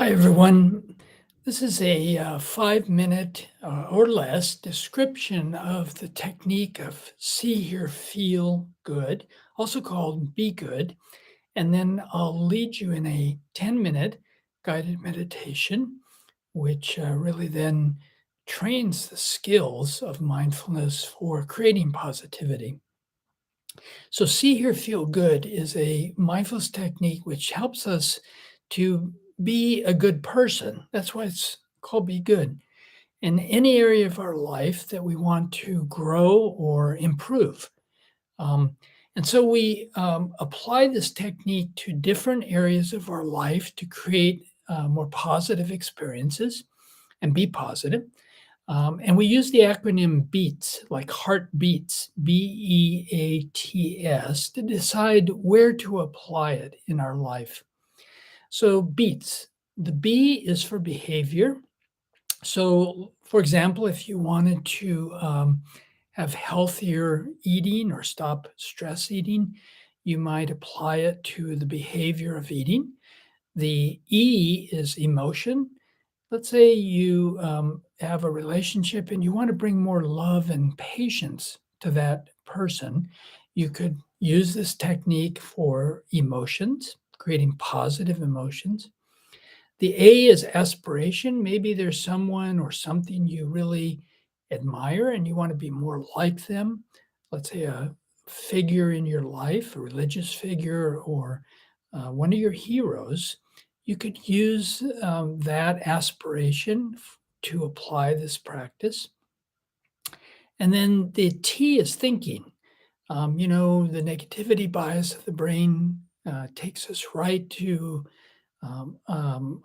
Hi, everyone. This is a 5 minute or less description of the technique of see, hear, feel good, also called be good. And then I'll lead you in a 10-minute guided meditation, which really then trains the skills of mindfulness for creating positivity. So, see, hear, feel good is a mindfulness technique which helps us to be a good person. That's why it's called Be Good in any area of our life that we want to grow or improve. Um, and so we apply this technique to different areas of our life to create more positive experiences and be positive. And we use the acronym BEATS, like heartbeats, BEATS, to decide where to apply it in our life. So, BEATS, the B is for behavior. So, for example, if you wanted to have healthier eating or stop stress eating, you might apply it to the behavior of eating. The E is emotion. Let's say you have a relationship and you want to bring more love and patience to that person. You could use this technique for emotions, creating positive emotions. The A is aspiration. Maybe there's someone or something you really admire and you want to be more like them. Let's say a figure in your life, a religious figure, or one of your heroes. You could use that aspiration to apply this practice. And then the T is thinking. The negativity bias of the brain takes us right to an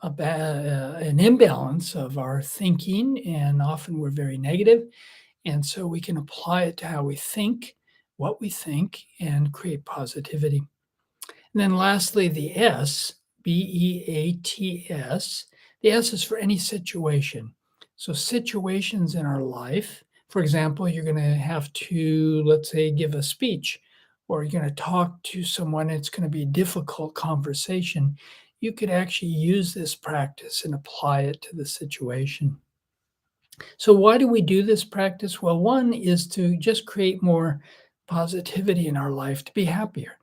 imbalance of our thinking, and often we're very negative. And so we can apply it to how we think, what we think, and create positivity. And then lastly, the S, BEATS. The S is for any situation. So situations in our life, for example, you're going to have to, let's say, give a speech, or you're going to talk to someone, it's going to be a difficult conversation. You could actually use this practice and apply it to the situation. So why do we do this practice? Well, one is to just create more positivity in our life, to be happier.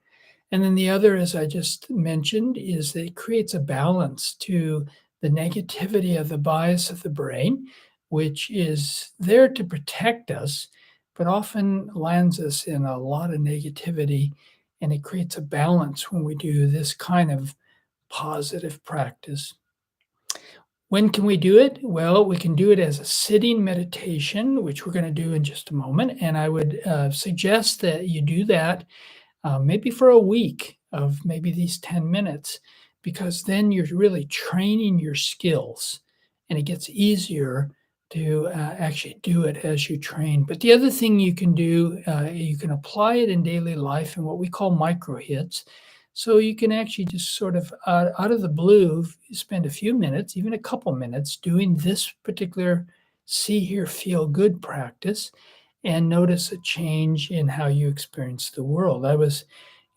And then the other, as I just mentioned, is that it creates a balance to the negativity of the bias of the brain, which is there to protect us, but often lands us in a lot of negativity. And it creates a balance when we do this kind of positive practice. When can we do it? Well, we can do it as a sitting meditation, which we're going to do in just a moment. And I would suggest that you do that maybe for a week of maybe these 10 minutes, because then you're really training your skills and it gets easier to actually do it as you train. But the other thing you can do, you can apply it in daily life in what we call micro hits. So you can actually just sort of out of the blue spend a few minutes, even a couple minutes, doing this particular see, hear, feel good practice and notice a change in how you experience the world. I was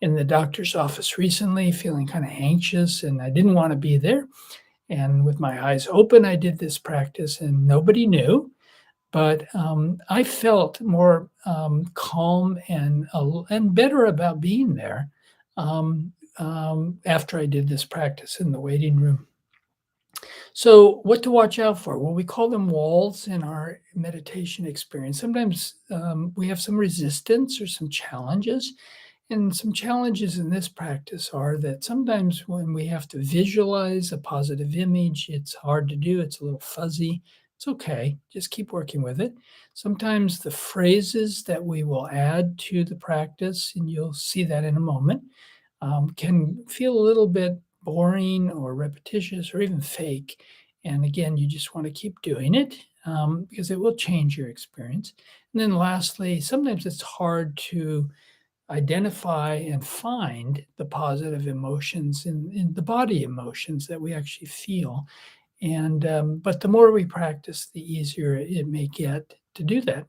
in the doctor's office recently feeling kind of anxious and I didn't want to be there. And with my eyes open, I did this practice and nobody knew. But I felt more calm and better about being there after I did this practice in the waiting room. So, what to watch out for? Well, we call them walls in our meditation experience. Sometimes we have some resistance or some challenges. And some challenges in this practice are that sometimes when we have to visualize a positive image, it's hard to do, it's a little fuzzy. It's okay, just keep working with it. Sometimes the phrases that we will add to the practice, and you'll see that in a moment, can feel a little bit boring or repetitious or even fake. And again, you just want to keep doing it because it will change your experience. And then lastly, sometimes it's hard to identify and find the positive emotions in the body emotions that we actually feel. And but the more we practice, the easier it may get to do that.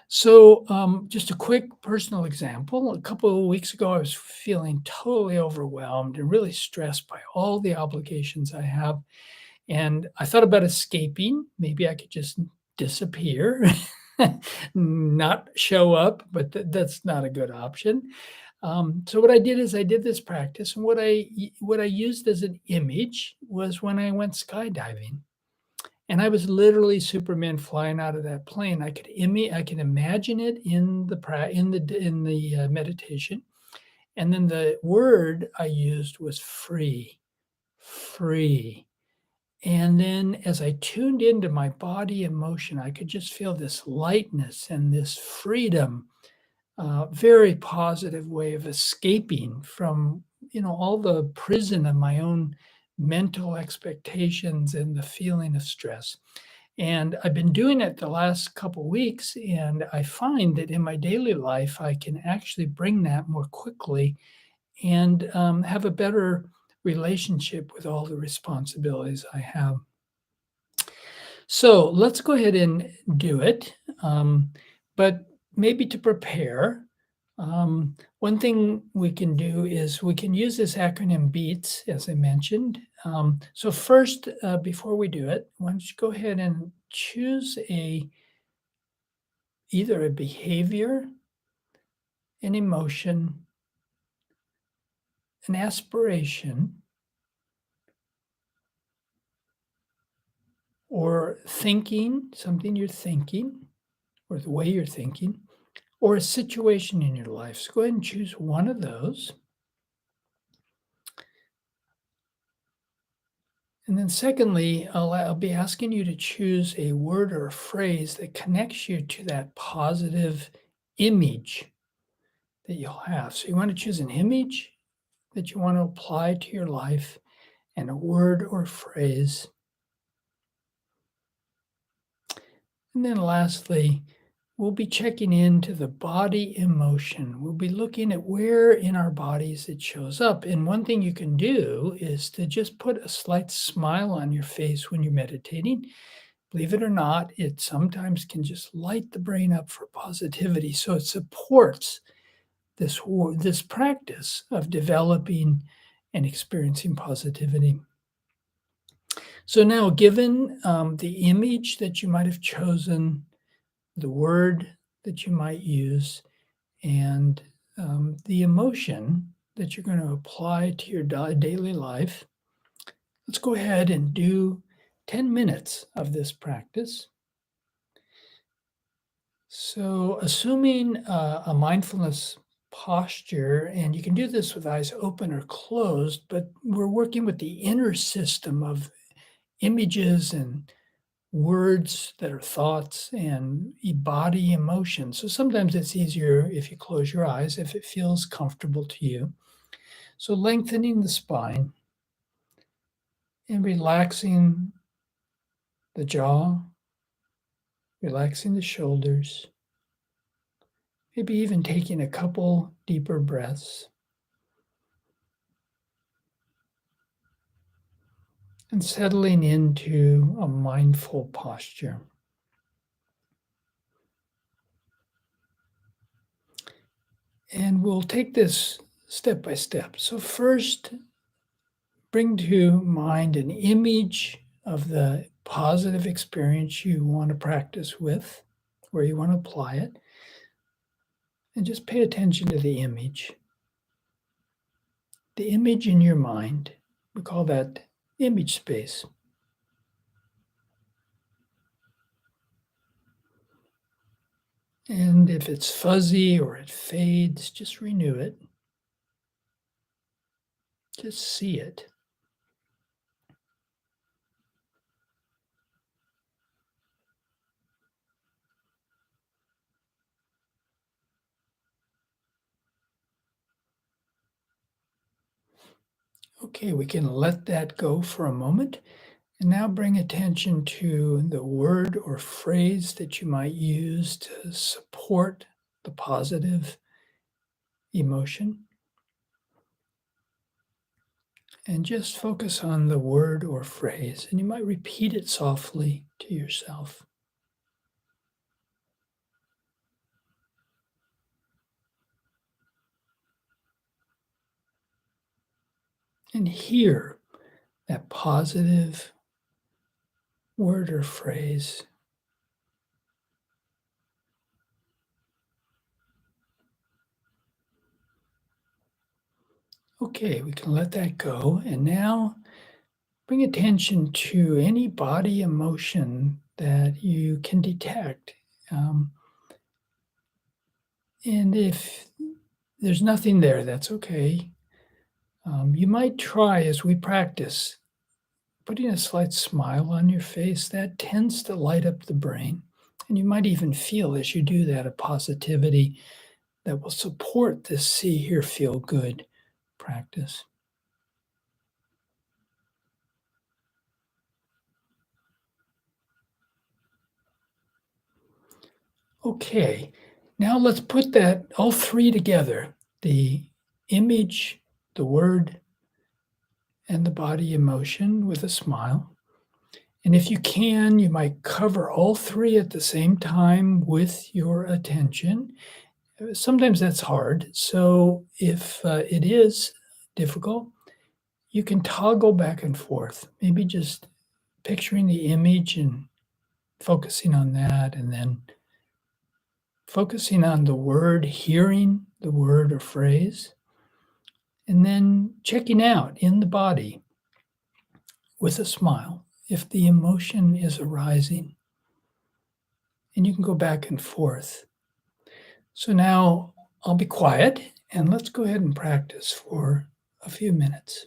So, just a quick personal example. A couple of weeks ago, I was feeling totally overwhelmed and really stressed by all the obligations I have. And I thought about escaping. Maybe I could just disappear, not show up, but that's not a good option. So what I did is I did this practice, and what I used as an image was when I went skydiving. And I was literally Superman flying out of that plane. I could imagine it in the meditation, and then the word I used was free, free. And then as I tuned into my body and motion, I could just feel this lightness and this freedom, very positive way of escaping from, all the prison of my own mental expectations and the feeling of stress. And I've been doing it the last couple weeks, and I find that in my daily life, I can actually bring that more quickly and have a better relationship with all the responsibilities I have. So let's go ahead and do it. But maybe to prepare, one thing we can do is we can use this acronym BEATS, as I mentioned. So first, before we do it, why don't you go ahead and choose either a behavior, an emotion, an aspiration, or thinking, something you're thinking, or the way you're thinking, or a situation in your life. So go ahead and choose one of those. And then secondly, I'll be asking you to choose a word or a phrase that connects you to that positive image that you'll have. So you want to choose an image that you want to apply to your life and a word or phrase. And then lastly, we'll be checking into the body emotion. We'll be looking at where in our bodies it shows up. And one thing you can do is to just put a slight smile on your face when you're meditating. Believe it or not, it sometimes can just light the brain up for positivity. So it supports this practice of developing and experiencing positivity. So now, given the image that you might have chosen, the word that you might use, and the emotion that you're going to apply to your daily life, let's go ahead and do 10 minutes of this practice. So assuming a mindfulness posture, and you can do this with eyes open or closed, but we're working with the inner system of images and words that are thoughts and body emotions. So sometimes it's easier if you close your eyes, if it feels comfortable to you. So lengthening the spine and relaxing the jaw, relaxing the shoulders, maybe even taking a couple deeper breaths. And settling into a mindful posture. And we'll take this step by step. So first, bring to mind an image of the positive experience you want to practice with, where you want to apply it. And just pay attention to the image. The image in your mind, we call that image space. And if it's fuzzy or it fades, just renew it. Just see it. Okay, we can let that go for a moment. And now bring attention to the word or phrase that you might use to support the positive emotion. And just focus on the word or phrase. And you might repeat it softly to yourself. and hear that positive word or phrase. Okay, we can let that go. And now bring attention to any body emotion that you can detect. Um, and if there's nothing there, that's okay. You might try as we practice putting a slight smile on your face. That tends to light up the brain. And you might even feel as you do that a positivity that will support this see, hear, feel good practice. Okay, now let's put that all three together, the image, the word, and the body emotion with a smile. And if you can, you might cover all three at the same time with your attention. Sometimes that's hard. So if it is difficult, you can toggle back and forth, maybe just picturing the image and focusing on that, and then focusing on the word, hearing the word or phrase, and then checking out in the body with a smile if the emotion is arising. And you can go back and forth. So now I'll be quiet and let's go ahead and practice for a few minutes.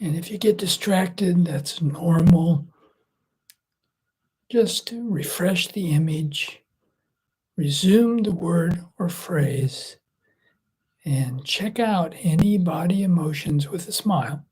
And if you get distracted, that's normal. Just refresh the image, resume the word or phrase, and check out any body emotions with a smile.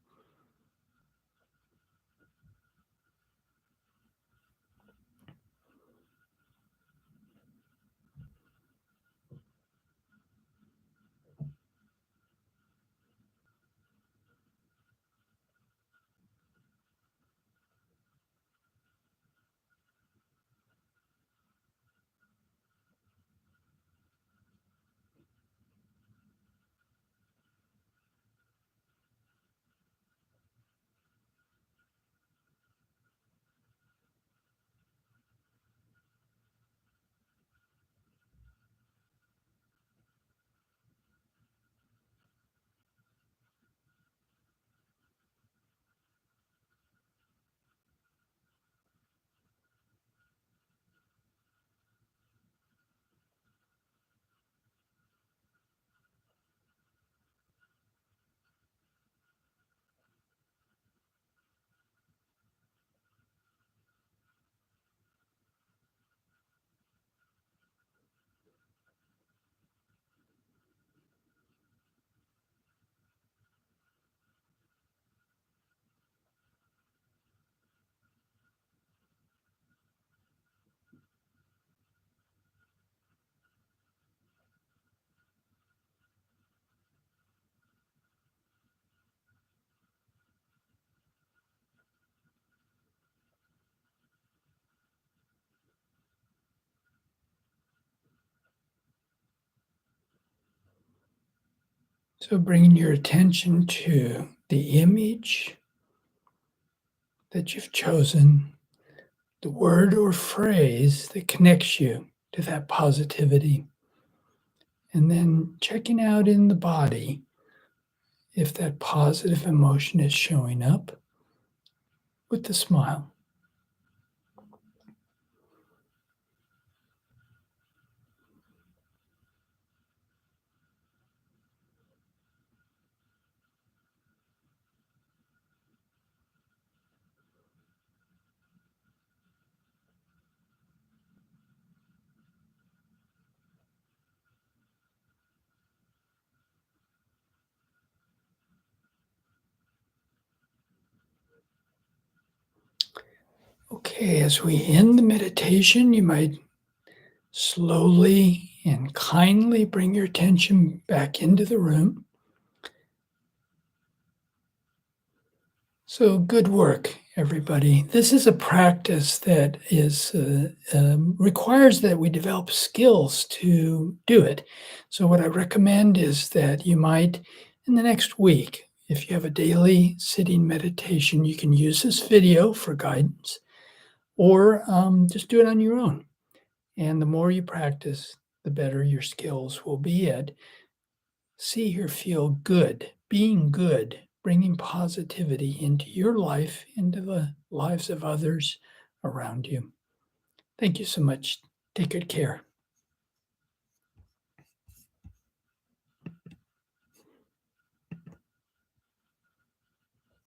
So bringing your attention to the image that you've chosen, the word or phrase that connects you to that positivity, and then checking out in the body if that positive emotion is showing up with the smile. Okay, as we end the meditation, you might slowly and kindly bring your attention back into the room. So good work, everybody. This is a practice that requires that we develop skills to do it. So what I recommend is that you might, in the next week, if you have a daily sitting meditation, you can use this video for guidance, or just do it on your own. And the more you practice, the better your skills will be at see or feel good, being good, bringing positivity into your life, into the lives of others around you. Thank you so much. Take good care.